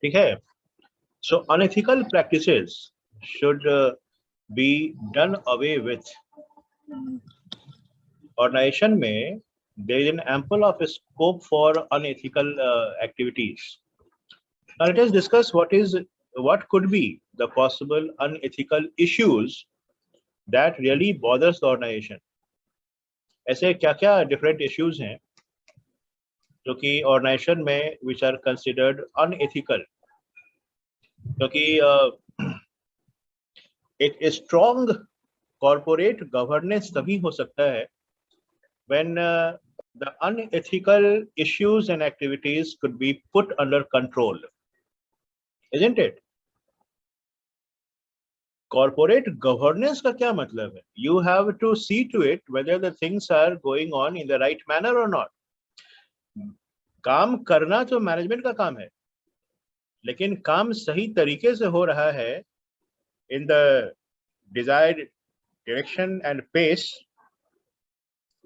ठीक है। So unethical practices should be done away with. Organisation में there is an ample of scope for unethical activities. Now let us discuss what could be the possible unethical issues that really bothers the organization. ऐसे क्या क्या different issues हैं जो कि organization में which are considered unethical, क्योंकि एक strong corporate governance तभी हो सकता है when the unethical issues and activities could be put under control, isn't it? Corporate governance का क्या मतलब है? You have to see to it whether the things are going on in the right manner or not. काम करना तो management का काम है, लेकिन काम सही तरीके से हो रहा है in the desired direction and pace,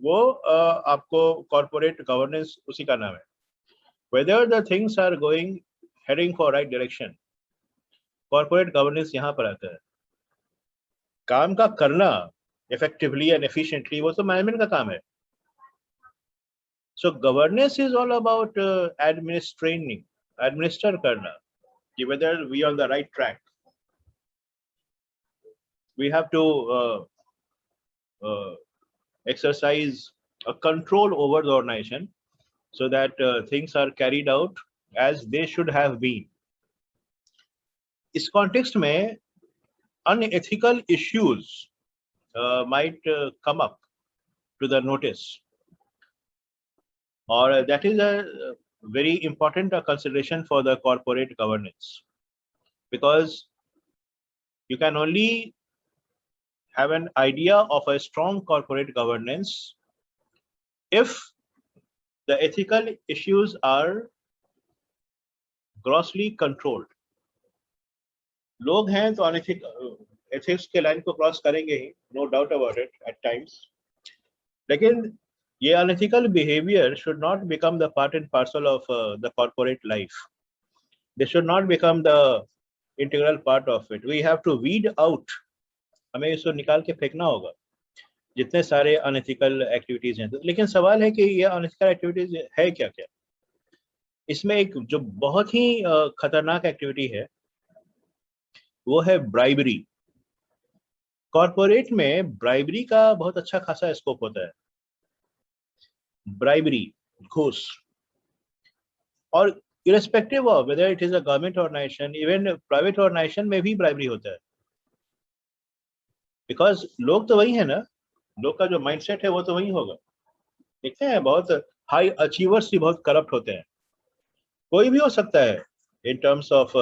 वो आपको corporate governance उसी का नाम है. Whether the things are heading for right direction, corporate governance यहाँ पर आता है. काम का करना effectively and efficiently वो तो मैनेजमेंट का काम है. So governance is all about administer करना, कि whether we are on the right track. We have to exercise a control over the organization so that things are carried out as they should have been. इस context में unethical issues might come up to the notice, or that is a very important consideration for the corporate governance, because you can only have an idea of a strong corporate governance if the ethical issues are grossly controlled. लोग हैं तो ethics के line को cross करेंगे ही, no doubt about it at times, लेकिन ये unethical behavior should not become the part and parcel of the corporate life. They should not become the integral part of it. We have to weed out, हमें इसको निकाल के फेंकना होगा जितने सारे अनएथिकल एक्टिविटीज हैं. लेकिन सवाल है कि ये अनएथिकल एक्टिविटीज है क्या क्या. इसमें एक जो बहुत ही खतरनाक एक्टिविटी है वो है ब्राइबरी. कॉर्पोरेट में ब्राइबरी का बहुत अच्छा खासा स्कोप होता है. ब्राइबरी, घूस, और irrespective of whether it is a government organization, even private organization में भी ब्राइबरी होता है. बिकॉज लोग तो वही है ना, लोग का जो माइंडसेट है वो तो वही होगा. देखते हैं बहुत हाई अचीवर्स भी बहुत करप्ट होते हैं. कोई भी हो सकता है in terms of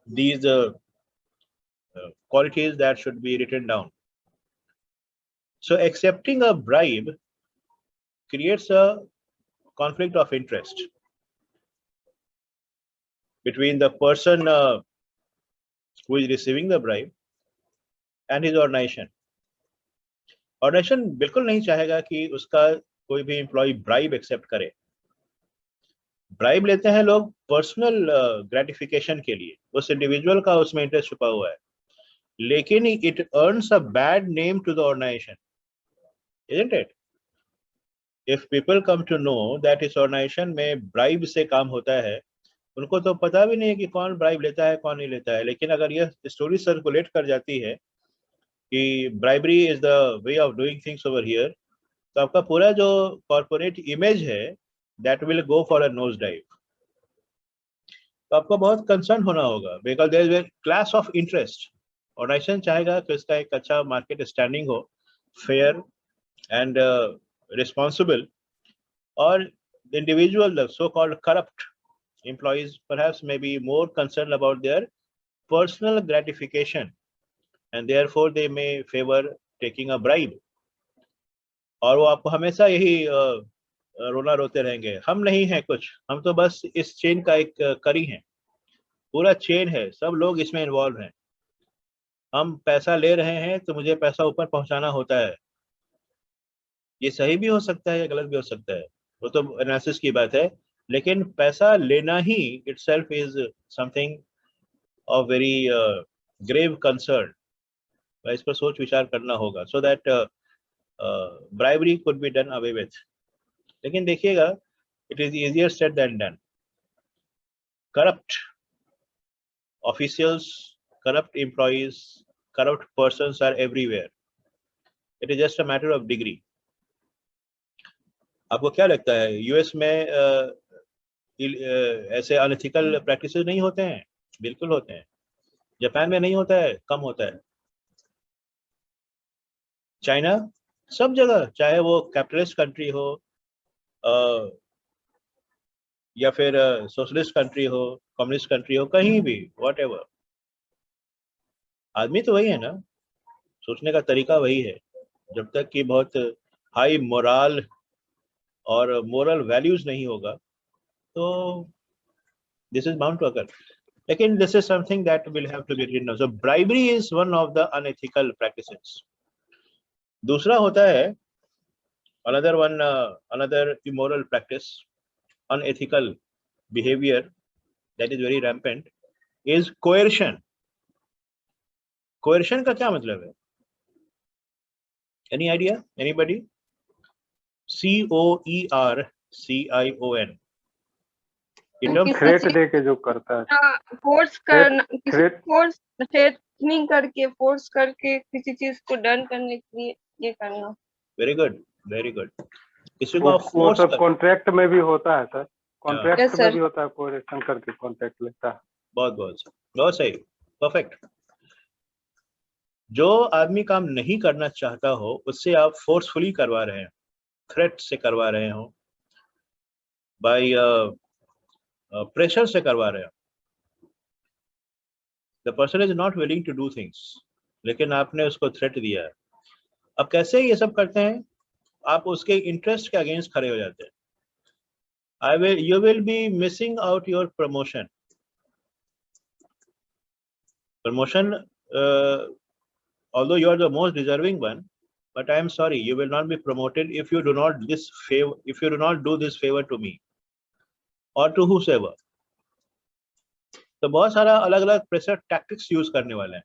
these qualities that should be written down. So accepting a bribe creates a conflict of interest between the person who is receiving the bribe and his organization. Organization बिल्कुल नहीं चाहेगा कि उसका कोई भी employ bribe accept करे. Bribe लेते हैं लोग पर्सनल ग्रेटिफिकेशन के लिए, उस इंडिविजुअल का उसमें इंटरेस्ट छुपा हुआ है, लेकिन it earns a bad name to the organisation, isn't it? If people come to know that इस ऑर्गेनाइजेशन में ब्राइब से काम होता है, उनको तो पता भी नहीं है कि कौन ब्राइब लेता है कौन नहीं लेता है, लेकिन अगर यह स्टोरी सर्कुलेट कर जाती है कि bribery is the way of doing things over here, तो आपका पूरा जो कॉर्पोरेट इमेज है that will go for a nose dive. तो आपको बहुत कंसर्न होना होगा, because there is a class of interest. Organisation चाहेगा कि इसका एक अच्छा मार्केट स्टैंडिंग हो, फेयर एंड रिस्पॉन्सिबल, और the individual, the so-called corrupt employees perhaps may be more concerned about their personal gratification and therefore they may favor taking a bribe. और वो आपको हमेशा यही रोना रोते रहेंगे, हम नहीं है कुछ, हम तो बस इस चेन का एक कड़ी हैं, पूरा चेन है, सब लोग इसमें इन्वॉल्व हैं, हम पैसा ले रहे हैं तो मुझे पैसा ऊपर पहुंचाना होता है. ये सही भी हो सकता है या गलत भी हो सकता है, वो तो एनालिसिस की बात है, लेकिन पैसा लेना ही itself is something of very grave concern. इस पर सोच विचार करना होगा, so that bribery could be done away with. लेकिन देखिएगा, it is easier said than done. Corrupt officials, corrupt employees, corrupt persons are everywhere. It is just a matter of degree. आपको क्या लगता है, यूएस में ऐसे अनएथिकल प्रैक्टिसेस नहीं होते हैं? बिल्कुल होते हैं। जापान में नहीं होता है, कम होता है। चाइना, सब जगह, चाहे वो कैपिटलिस्ट कंट्री हो या फिर सोशलिस्ट कंट्री हो, कम्युनिस्ट कंट्री हो, कहीं भी, व्हाटएवर, आदमी तो वही है ना, सोचने का तरीका वही है। जब तक कि बहुत हाई मोरल और मोरल वैल्यूज नहीं होगा, तो this is bound to occur. लेकिन this is something that will have to be written. So bribery is one of the unethical practices. दूसरा होता है another immoral practice, unethical behavior that is very rampant is coercion. Coercion का क्या मतलब है? Any idea? Anybody? COERCION. Threat दे के जो करता है, फोर्स करना, किसी फोर्स थ्रेटनिंग करके, फोर्स करके किसी चीज को डन करने के लिए ये करना। Very good, very good. किसी को वो सब कॉन्ट्रैक्ट में भी होता है सर, कॉन्ट्रैक्ट Yes, में sir. भी होता है, कोरेक्शन करके कॉन्ट्रैक्ट लेता है। बहुत सही, परफेक्ट। जो आदमी काम नहीं करना चाहता हो उससे आप फोर्सफुली करवा रहे हैं, थ्रेट से करवा रहे हो, बाय प्रेशर से करवा रहे हो। The person is not willing to do things, लेकिन आपने उसको थ्रेट दिया है। अब कैसे ये सब करते हैं? आप उसके इंटरेस्ट के अगेंस्ट खड़े हो जाते हैं। You will be missing out your promotion. Promotion, although you are the most deserving one, but I am sorry, you will not be promoted if you do not do this favor to me or to whosoever. तो बहुत सारा अलग अलग pressure tactics use करने वाले हैं,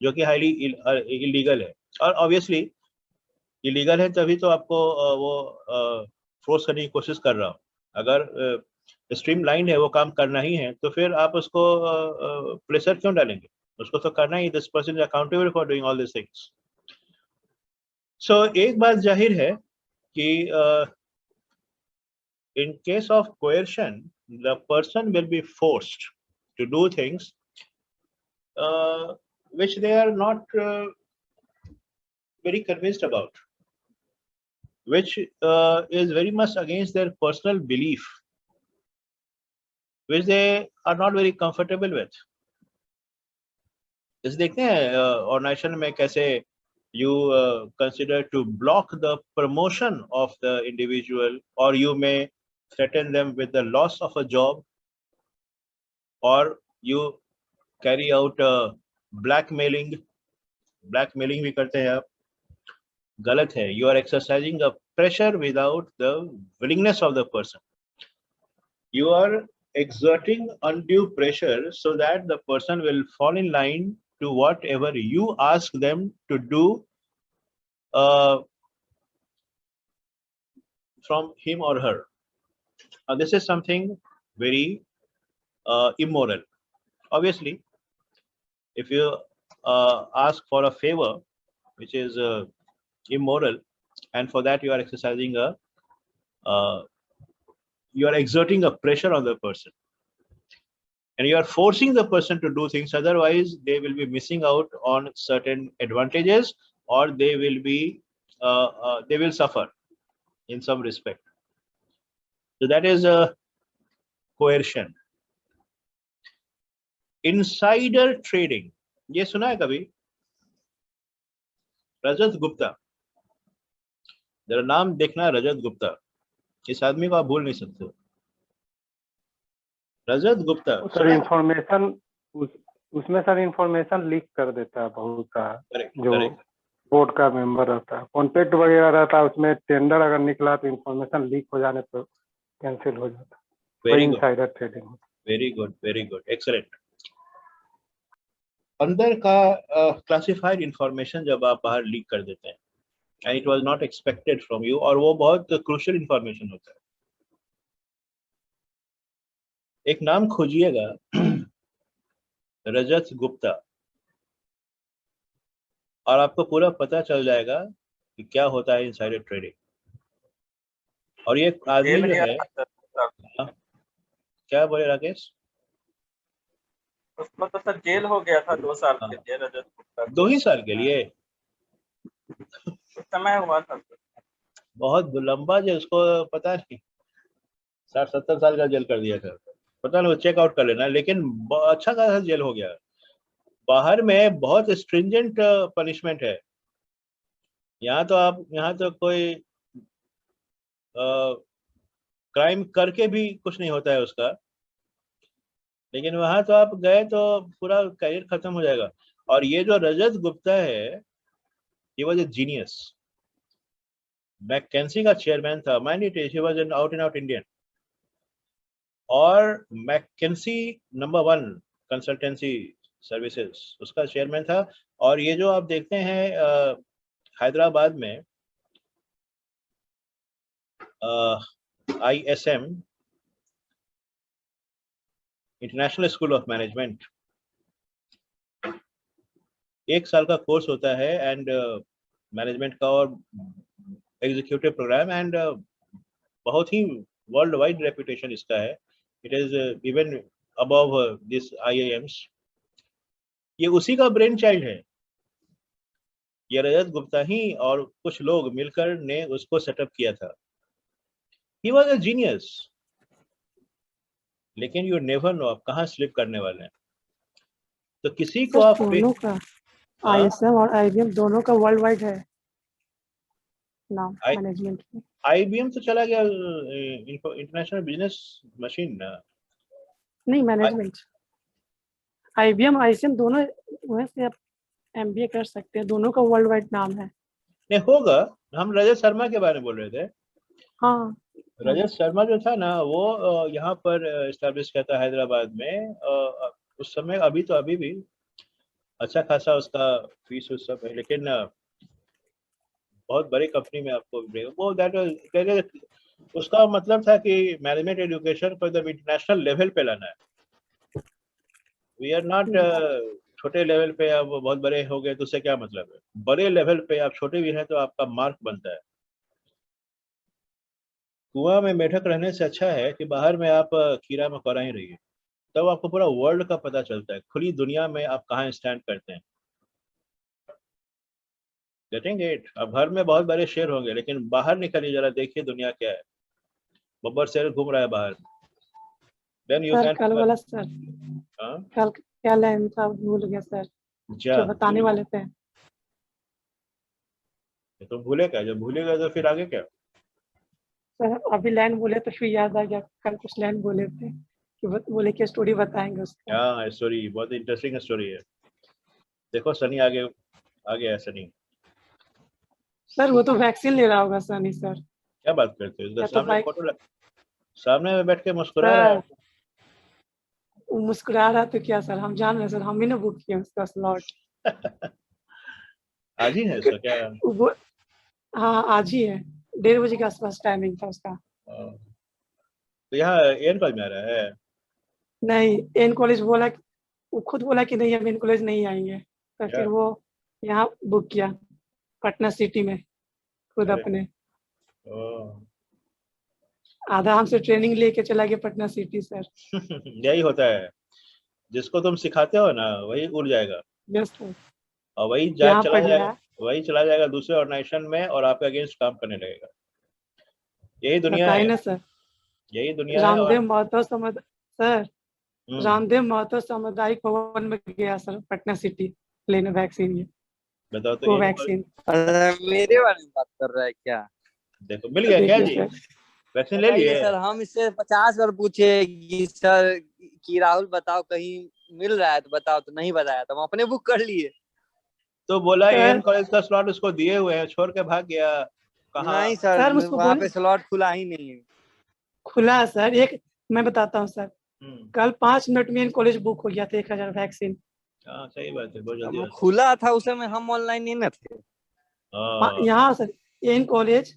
जो कि हाईली इलीगल है। और ऑब्वियसली इलीगल है तभी तो आपको वो फोर्स करने की कोशिश कर रहा हूँ। अगर स्ट्रीमलाइन है, वो काम करना ही है, तो फिर आप उसको प्रेशर क्यों डालेंगे? उसको तो करना ही। This person is accountable for doing all this things. So एक बात जाहिर है कि in case of coercion, the person will be forced to do things which they are not very convinced about, which is very much against their personal belief, which they are not very comfortable with. इस देखते हैं organisation में कैसे you consider to block the promotion of the individual, or you may threaten them with the loss of a job, or you carry out blackmailing भी करते हैं आप। गलत है। You are exercising a pressure without the willingness of the person. You are exerting undue pressure so that the person will fall in line to whatever you ask them to do from him or her. This is something very immoral. Obviously, if you ask for a favor which is immoral, and for that you are exercising you are exerting a pressure on the person, and you are forcing the person to do things, otherwise they will be missing out on certain advantages, or they will suffer in some respect. So that is a coercion. Insider trading, ये सुना है कभी? रजत गुप्ता, जरा नाम देखना, रजत गुप्ता। इस आदमी को आप भूल नहीं सकते। रजत गुप्ता सर इंफॉर्मेशन उसमें सर इंफॉर्मेशन लीक कर देता है बहुत का, जो बोर्ड का मेंबर रहता है, कॉन्ट्रैक्ट वगैरह रहता है, उसमें टेंडर अगर निकला तो इंफॉर्मेशन लीक हो जाने पर कैंसिल हो जाता है। Very good, insider trading. Very good, very good, excellent. अंदर का क्लासिफाइड इंफॉर्मेशन जब आप बाहर लीक कर देते हैं and it was not expected from you, और वो बहुत क्रूशियल इंफॉर्मेशन होता है। एक नाम खोजिएगा, रजत गुप्ता, और आपको पूरा पता चल जाएगा कि क्या होता है इनसाइडर ट्रेडिंग। और ये आदमी जो है, क्या बोले राकेश? उसको तो सर जेल हो गया था 2 साल के लिए, रजत गुप्ता। 2 ही साल के लिए? उस समय हुआ था। बहुत लंबा जेल, उसको पता नहीं 60-70 साल का जेल कर दिया था, पता नहीं, वो चेकआउट कर लेना, लेकिन अच्छा खासा जेल हो गया। बाहर में बहुत स्ट्रिंजेंट पनिशमेंट है। यहाँ तो कोई क्राइम करके भी कुछ नहीं होता है उसका, लेकिन वहां तो आप गए तो पूरा करियर खत्म हो जाएगा। और ये जो रजत गुप्ता है, ये वॉज ए जीनियस, मैकेंसी का चेयरमैन था, mind it, he was an out and out Indian, और मैकेंसी नंबर 1 कंसल्टेंसी सर्विसेज उसका चेयरमैन था। और ये जो आप देखते हैं हैदराबाद में ISM, international school of management, 1 साल का कोर्स होता है एंड मैनेजमेंट का और एग्जीक्यूटिव प्रोग्राम, एंड बहुत ही वर्ल्ड वाइड रेपुटेशन इसका है। It is even above this IIMs। ये उसी का ब्रेन चाइल्ड है, ये रजत गुप्ता ही और कुछ लोग मिलकर ने उसको सेटअप किया था। ही वॉज अ जीनियस, लेकिन यू नेवर नो आप कहाँ स्लिप करने वाले हैं। तो किसी को आप दोनों का ISM और IBM दोनों का वर्ल्ड वाइड है नाम मैनेजमेंट में। IBM तो चला गया इंटरनेशनल बिजनेस मशीन ना, नहीं मैनेजमेंट। IBM ISM दोनों वैसे आप MBA कर सकते हैं, दोनों का वर्ल्ड वाइड नाम है। नहीं होगा, हम रजत शर्मा के बारे में बोल रहे थे। हाँ, रजत शर्मा जो था ना, वो यहाँ पर एस्टेब्लिश किया था हैदराबाद में। उस समय अभी भी अच्छा खासा उसका फीस उस सब है, लेकिन बहुत बड़ी कंपनी में आपको वो दैट उसका मतलब था कि मैनेजमेंट एजुकेशन को जब इंटरनेशनल लेवल पे लाना है। वी आर नॉट छोटे लेवल पे आप बहुत बड़े हो गए तो उससे क्या मतलब है। बड़े लेवल पे आप छोटे भी हैं तो आपका मार्क बनता है। कुआं में मेढक रहने से अच्छा है कि बाहर में आप कीड़ा मकोड़ा ही रहिए, तब आपको पूरा वर्ल्ड का पता चलता है, खुली दुनिया में आप कहाँ स्टैंड करते हैं। Getting it? अब घर में बहुत बड़े शेर होंगे, लेकिन बाहर निकलिए जरा, देखिए दुनिया क्या है। बब्बर शेर घूम रहा है बाहर। Then you can. कल वाला सर, कल क्या लाइन था भूल गया सर, जो बताने वाले थे। तो भूले क्या? जब भूलेगा तो फिर आगे क्या? सर अभी लाइन बोले तो फिर याद आ गया, कल कुछ लाइन बोले थे कि बोले कि स्टोरी बताएंगे उसका। हाँ, स्टोरी बहुत इंटरेस्टिंग स्टोरी है। देखो सनी आ गया है सनी। सर वो तो वैक्सीन ले रहा होगा सनी सर। क्या बात करते हो? तो सामने फोटो सामने में बैठ के मुस्कुरा रहा है। वो मुस्कुरा रहा तो क्या सर, हम जान रहे सर, हम ही ना बुक किए उसका स्लॉट। आज ही है उसका क्या? वो हाँ आज ही है, 1:30 बजे के आसपास टाइमिंग था उसका। तो यहाँ एन कॉलेज में आ रहा है? नहीं, एन कॉलेज बोला, वो खुद बोला कि नहीं हम एन कॉलेज नहीं आएंगे, तो फिर वो यहाँ बुक किया पटना सिटी में खुद अपने। आधा हमसे ट्रेनिंग लेके चला गया पटना सिटी सर। यही होता है, जिसको तुम सिखाते हो ना वही उड़ जाएगा। Yes sir. और वही चला जाएगा दूसरे ऑर्गेनाइजेशन में और आपके अगेंस्ट काम करने लगेगा। यही दुनिया है ना सर, यही दुनिया है। रामदेव महतो सर, रामदेव महतो सामुदायिक भवन में गया सर पटना सिटी लेने वैक्सीन। ये बताओ तो वैक्सीन मेरे बारे में बात कर रहा है क्या? देखो मिल गया क्या जी? वैक्सीन ले लिए सर? हम इससे 50 बार पूछे कि सर कि राहुल बताओ कहीं मिल रहा है तो बताओ, तो नहीं बताया तो हम अपने बुक कर लिए। तो बोला एन कॉलेज का स्लॉट उसको दिए हुए हैं, छोड़ के भाग गया। कहाँ? नहीं सर, वहाँ पे स्लॉट खुला ही नहीं है। खुला सर, एक मैं बताता हूँ सर, कल 5 मिनट में कॉलेज बुक हो गया था 1000 वैक्सीन। हाँ सही बात है, बहुत जल्दी खुला था उस समय, हम ऑनलाइन नहीं ना थे। यहाँ सर एन कॉलेज,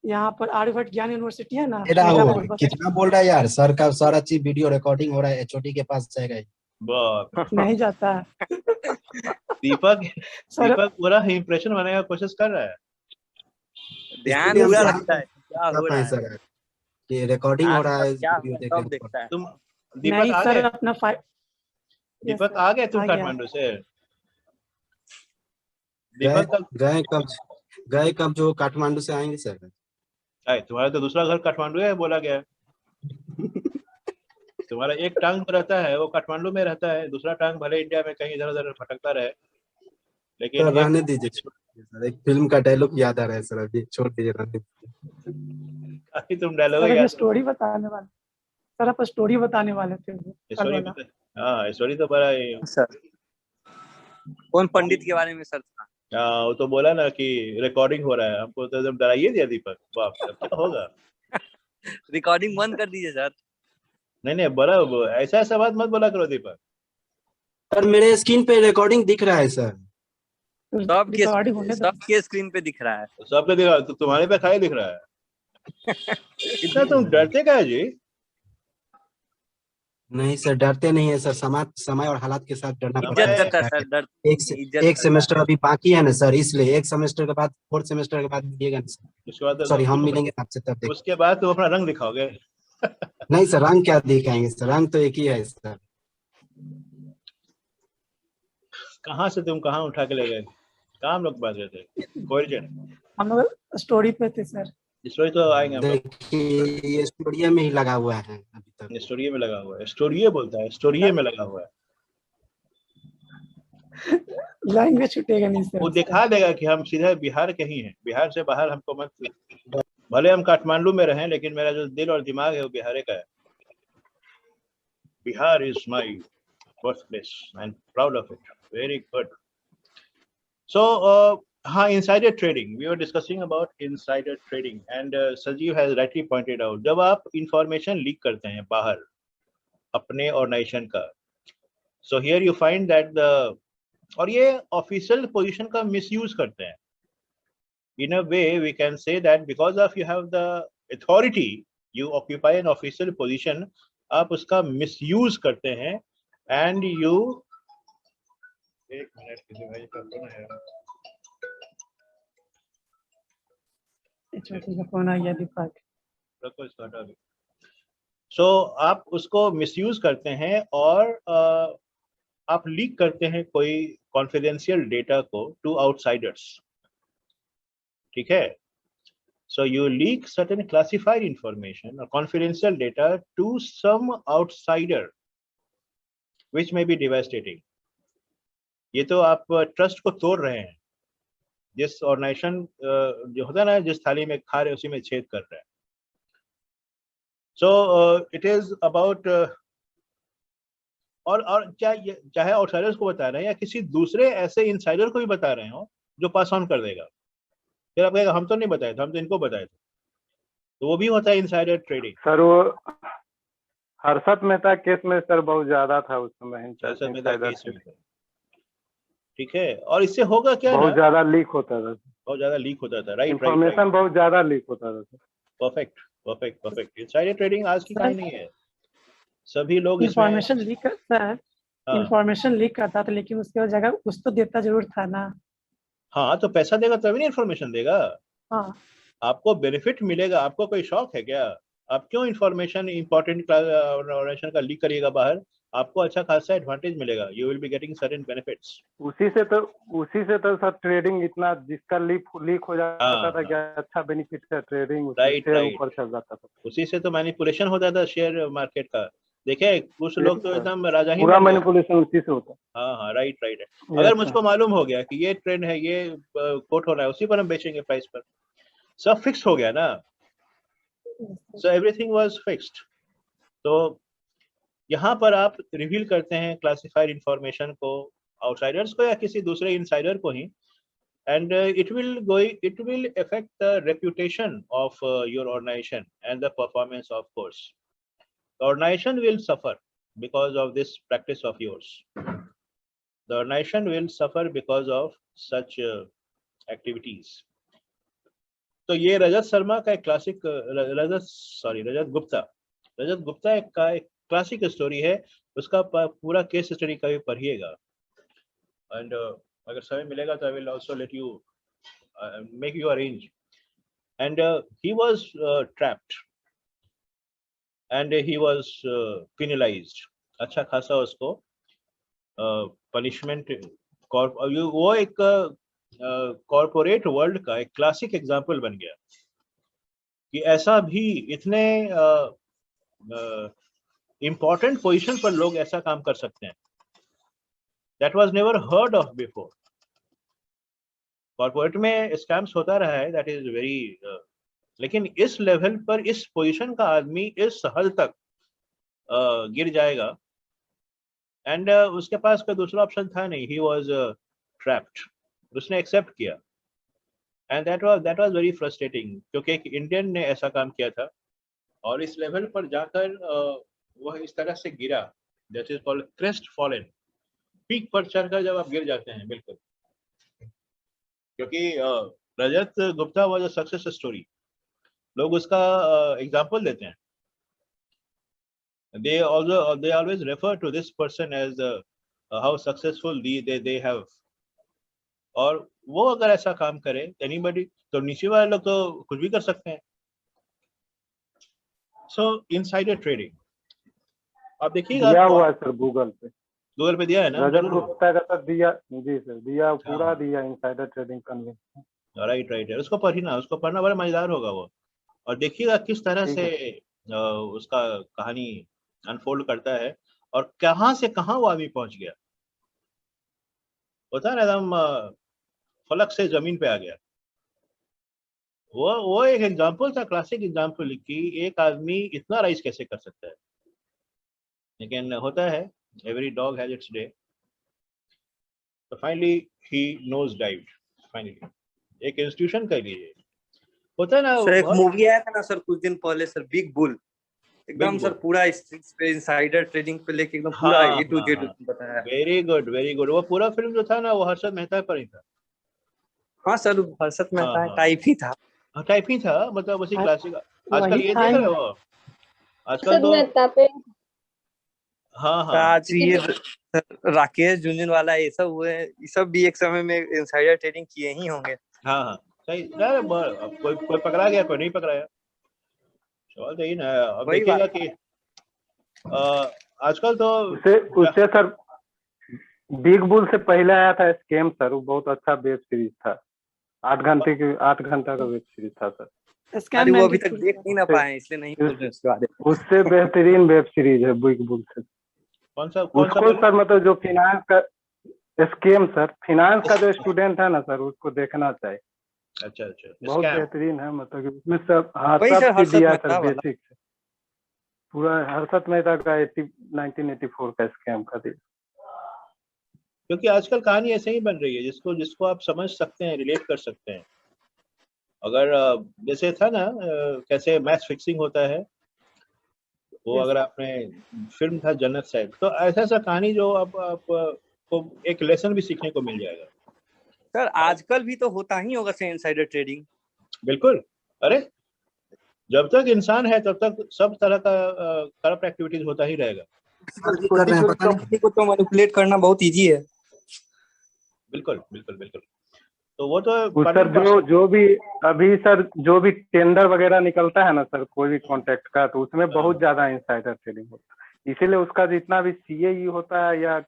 यहाँ पर आर्यभट्ट ज्ञान यूनिवर्सिटी है ना, कितना बोल रहा है यार, सर का सारा चीज वीडियो रिकॉर्डिंग हो रहा है, एचओडी के पास जाएगा। नहीं जाता है। दीपक पूरा इंप्रेशन बनाने का कोशिश कर रहा है, ध्यान पूरा रखता है क्या हो रहा है, ये रिकॉर्डिंग हो रहा है, सब देखता है। तुम नहीं सर अपना दीपक आ गए तुम काठमांडू से? गए कब जो काठमांडू से आएंगे सर? तुम्हारा तो दूसरा घर काठमांडू है बोला गया। तुम्हारा एक टांग तो रहता है वो काठमांडू में रहता है, दूसरा टांग भले इंडिया में कहीं इधर उधर भटकता रहे, लेकिन तो रहने दीजिए सर। एक फिल्म का डायलॉग याद आ रहा है सर, अभी छोड़ दीजिए, रहने दीजिए। तुम डायलॉग स्टोरी बताने वाले सर, आप स्टोरी बताने वाले थे। स्टोरी तो बड़ा सर कौन पंडित के बारे में सर था? वो तो बोला ना कि रिकॉर्डिंग हो रहा है, हमको तो एकदम डराइए दिया दीपक। बाप रे क्या होगा। रिकॉर्डिंग बंद कर दीजिए सर। नहीं बड़ा ऐसा बात मत बोला करो दीपक। सर मेरे स्क्रीन पे रिकॉर्डिंग दिख रहा है सर, सबके स्क्रीन पे दिख रहा है। सबके दिख रहा है तो तुम्हारे पे खाली दिख रहा है। इतना तुम डरते क्या है जी? नहीं सर डरते नहीं है सर, समय और हालात के साथ डरना पड़ता है सर। एक सेमेस्टर अभी बाकी है ना सर, इसलिए एक सेमेस्टर के बाद, 4th सेमेस्टर के बाद मिलिएगा सर। सॉरी हम मिलेंगे आपसे तब। उसके बाद तुम अपना रंग दिखाओगे। नहीं सर रंग क्या दिखाएंगे सर, रंग तो एक ही है सर। कहाँ से तुम कहाँ उठा के ले गए? कहाँ हम लोग बात रहे थे? कोरिजन हम लोग स्टोरी पे थे सर। स्टोरी तो आएंगे हम लोग। देखिए ये स्टोरिया में ही लगा हुआ है अभी तक। स्टोरिया में लगा हुआ है, स्टोरिया बोलता है, स्टोरिया में लगा हुआ है। लैंग्वेज छूटेगा नहीं सर। वो दिखा देगा कि हम सीधा बिहार के ही हैं, बिहार से बाहर हमको मत। भले हम काठमांडू में रहें लेकिन मेरा जो दिल और दिमाग है वो बिहार का है। Bihar is my birthplace and proud of it. Very good. So insider trading, we were discussing about insider trading and Sajeev has rightly pointed out, जब आप information leak करते हैं बाहर अपने ऑर्गेनाइजेशन का, so here you find that the, और ये official position का मिसयूज करते हैं। In a way we can say that because of you have the authority, you occupy an official position, आप उसका मिसयूज करते हैं and you, एक मिनट किसी भाई का फोन है, फोन आ गया दीपक, रखो इसको हटा दो। सो आप उसको मिसयूज करते हैं और आप लीक करते हैं कोई कॉन्फिडेंशियल डेटा को टू आउटसाइडर्स, ठीक है? So you leak certain classified information और confidential data to some outsider which may be devastating. ये तो आप ट्रस्ट को तोड़ रहे हैं। जिस ऑर्गेनाइजेशन जो होता है ना, जिस थाली में खा रहे उसी में छेद कर रहे हैं। सो इट इज अबाउट, और चाहे आउटसाइडर्स को बता रहे हैं या किसी दूसरे ऐसे इनसाइडर को भी बता रहे हो जो पास ऑन कर देगा, फिर आप कहेगा हम तो नहीं बताए थे, हम तो इनको बताए थे, तो वो भी होता है इनसाइडर ट्रेडिंग। सर वो हर्षद मेहता केस में सर बहुत ज्यादा था उस समय। हर्षद मेहता केस में, ठीक है? और इससे होगा क्या, बहुत ज्यादा लीक होता था, बहुत ज्यादा लीक होता था, राइट? इंफॉर्मेशन बहुत ज्यादा लीक होता था। Perfect perfect perfect. Insider trading आज की कहानी नहीं है, सभी लोग इंफॉर्मेशन लीक करता है, इंफॉर्मेशन लीक करता था, लेकिन उसके जगह कुछ तो देता जरूर था ना। हाँ तो पैसा देगा तभी नहीं इन्फॉर्मेशन देगा। हाँ आपको बेनिफिट मिलेगा, आपको कोई शौक है क्या? आप क्यों इंफॉर्मेशन इंपॉर्टेंट ऑर्गेनाइजेशन का लीक करिएगा बाहर? आपको अच्छा खासा एडवांटेज मिलेगा, you will be getting certain benefits. उसी से तो सर ट्रेडिंग इतना, जिसका लीक हो जाता था क्या अच्छा बेनिफिट का ट्रेडिंग ऊपर चल जाता था, उसी से तो मैनिपुलेशन होता था शेयर मार्केट का। देखे कुछ लोग तो एकदम राजा ही, पूरा मैनिपुलेशन उसी से होता। हाँ राइट राइट। अगर मुझको मालूम हो गया कि ये ट्रेंड है, ये कोट हो रहा है, उसी पर हम बेचेंगे प्राइस पर, सब फिक्स हो गया ना। So everything was fixed. तो यहाँ पर आप रिवील करते हैं क्लासिफाइड इंफॉर्मेशन को आउटसाइडर्स को या किसी दूसरे इनसाइडर को ही, and it will affect the reputation of your organization and the performance of course. The organization will suffer because of this practice of yours. The organization will suffer because of such activities. तो ये रजत शर्मा का एक classic रजत गुप्ता का एक classic story है, उसका पूरा case study का भी पढ़िएगा। एंड अगर समय मिलेगा तो I will also let you make you arrange. And he was trapped and he was penalised, अच्छा खासा उसको पनिशमेंट। वो एक कॉर्पोरेट वर्ल्ड का एक क्लासिक एग्जाम्पल बन गया कि ऐसा भी इतने इम्पोर्टेंट पोजीशन पर लोग ऐसा काम कर सकते हैं। That was never heard of before. Corporate में स्कैम्स होता रहा है, दैट इज वेरी, लेकिन इस लेवल पर इस पोजीशन का आदमी इस हद तक गिर जाएगा। एंड उसके पास कोई दूसरा ऑप्शन था नहीं, ही वाज ट्रैप्ड, उसने एक्सेप्ट किया। And that was very frustrating, क्योंकि एक इंडियन ने ऐसा काम किया था और इस लेवल पर जाकर वह इस तरह से गिरा, that is called crestfallen. Peak पर चढ़कर जब आप गिर जाते हैं, बिल्कुल, क्योंकि Rajat Gupta was a success story, लोग उसका एग्जांपल देते हैं। They always refer to this person as how successful they have. और वो अगर ऐसा काम करे anybody, तो नीचे वाले लोग तो कुछ भी कर सकते हैं। So insider trading आप देखिएगा, दिया हुआ है सर गूगल पे दिया है ना, रजत गुप्ता का सर दिया, जी सर दिया, पूरा दिया इनसाइडर ट्रेडिंग कन्वेंशन। राइट, उसको पढ़ना, उसको पढ़ना बड़ा मजेदार होगा वो। और देखिएगा किस तरह से उसका कहानी अनफोल्ड करता है और कहां से कहां वो आदमी पहुंच गया। होता है ना, एकदम फलक से जमीन पे आ गया। वो एक एग्जांपल था, क्लासिक एग्जांपल कि एक आदमी इतना राइज कैसे कर सकता है। लेकिन होता है, every dog has its day. तो finally he nose dived, finally एक इंस्टीट्यूशन कह लीजिए। होता है ना सर, एक मूवी आया था ना सर कुछ दिन पहले सर, बिग बुल, एकदम सर पूरा इनसाइडर ट्रेडिंग पे लेके एकदम पूरा ए टू जेड बताया। Very good. वो पूरा फिल्म जो था ना, वो हर्षद मेहता पर ही था। हाँ सर, हर्षद मेहता टाइप ही था, मतलब उसी क्लासिक। आजकल ये देख रहे हो, आजकल तो हाँ आज ये राकेश झुनझुनवाला ये सब हुए, ये सब भी एक समय में इनसाइडर ट्रेडिंग किए ही होंगे। हाँ सही। कोई पकड़ा गया, कोई नहीं पकड़ाया, सवाल तो यही ना। अब देखिएगा कि आजकल तो उससे सर बिग बुल से पहले आया था स्कैम सर, वो बहुत अच्छा वेब सीरीज था, 8 घंटा का वेब सीरीज था सर। वो अभी तक देख नहीं ना पाए, इसलिए नहीं बोल रहे उसके बारे में। उससे बेहतरीन वेब सीरीज है बिग बुल से। कौन सा सर, मतलब जो फिनांस का स्कीम सर, फिनांस का जो स्टूडेंट है ना सर, उसको देखना चाहिए। अच्छा बहुत बेहतरीन है, मतलब कि उसमें सब सब दिया सर, बेसिक पूरा हर्षद मेहता का 1984 का स्कैम का दिया। क्योंकि आजकल कहानी ऐसे ही बन रही है जिसको आप समझ सकते हैं, रिलेट कर सकते हैं। अगर जैसे था ना कैसे मैच फिक्सिंग होता है, वो अगर आपने फिल्म था जन्नत साहिब, तो ऐसा कहानी जो आपको एक लेसन भी सीखने को मिल जाएगा। सर आजकल भी तो होता ही होगा सर इनसाइडर ट्रेडिंग। बिल्कुल, अरे जब तक इंसान है तब तक सब तरह का करप्ट एक्टिविटीज होता ही रहेगा। कंपनी को तो मैनिपुलेट करना बहुत इजी है। बिल्कुल। तो वो तो सर जो भी अभी सर जो भी टेंडर वगैरह निकलता है ना सर, कोई भी कॉन्ट्रैक्ट का, तो उसमें बहुत ज्यादा इनसाइडर ट्रेडिंग होता है। इसीलिए उसका जितना भी सीए होता है या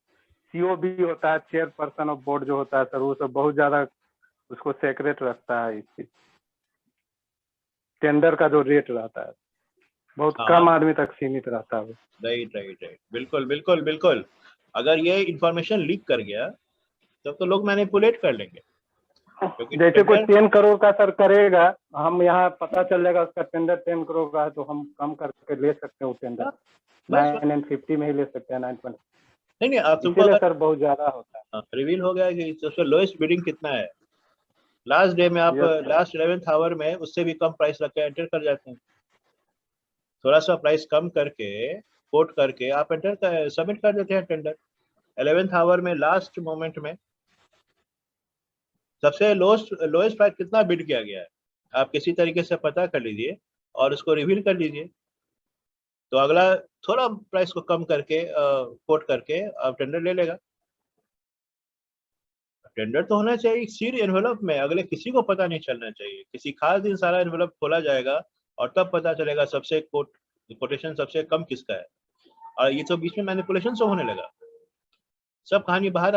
सीओ भी होता है, चेयरपर्सन ऑफ बोर्ड जो होता है सर, वो सब बहुत ज्यादा उसको सेक्रेट रखता है। इस टेंडर का जो रेट रहता है बहुत कम आदमी तक सीमित रहता है। राइट, बिल्कुल। अगर ये इंफॉर्मेशन लीक कर गया तब तो लोग मैनिपुलेट कर लेंगे। जैसे कोई 10 करोड़ का सर करेगा, हम यहाँ पता चल जाएगा उसका टेंडर 10 करोड़ का है, तो हम कम करके ले सकते हैं वो टेंडर, 950 में ही ले सकते हैं, 920 नहीं आप तुमको सर बहुत ज्यादा होता है। रिवील हो गया कि सबसे लोएस्ट बिडिंग कितना है, लास्ट डे में आप लास्ट 11th आवर में उससे भी कम प्राइस रख के एंटर कर जाते हैं। थोड़ा सा प्राइस कम करके कोट करके आप एंटर सबमिट कर देते हैं टेंडर 11th आवर में, लास्ट मोमेंट में। सबसे लोएस्ट प्राइस कितना बिड किया गया है आप किसी तरीके से पता कर लीजिए और उसको रिवील कर लीजिए, तो अगला थोड़ा प्राइस को कम करके कोट करके आप टेंडर ले लेगा। टेंडर तो होना चाहिए सील एनवेलप में, अगले किसी को पता नहीं चलना चाहिए। किसी खास दिन सारा एनवेलप खोला जाएगा और तब पता चलेगा सबसे कोटेशन सबसे कम किसका है, और ये तो बीच में मैनिपुलेशन से होने लगा, सब कहानी बाहर